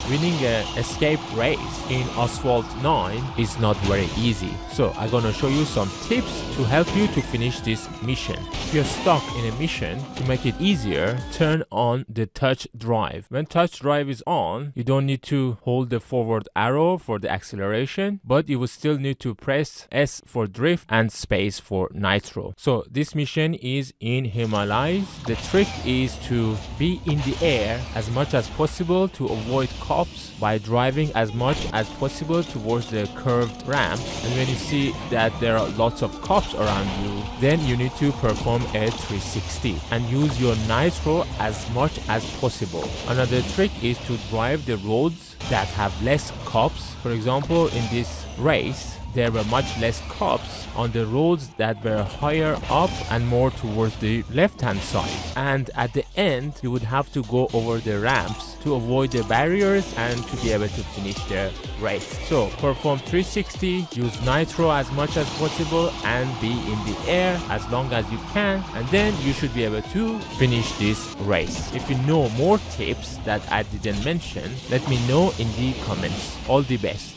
winning a escape race in Asphalt 9 is not very easy. So I'm gonna show you some tips to help you to finish this mission. If you're stuck in a mission, to make it easier, turn on the touch drive. When touch drive is on, you don't need to hold the forward arrow for the acceleration, but you will still need to press S for drift and space for nitro. So this mission is in Himalayas. The trick is to be in the air as much as possible to avoid cops by driving as much as possible towards the curved ramps. And when you see that there are lots of cops around you, then you need to perform a 360 and use your nitro as much as possible. Another trick is to drive the roads that have less cops. For example, in this race, there were much less cops on the roads that were higher up and more towards the left-hand side. And at the end, you would have to go over the ramps to avoid the barriers and to be able to finish the race. So perform 360, use nitro as much as possible and be in the air as long as you can, and then you should be able to finish this race. If you know more tips that I didn't mention, let me know in the comments. All the best.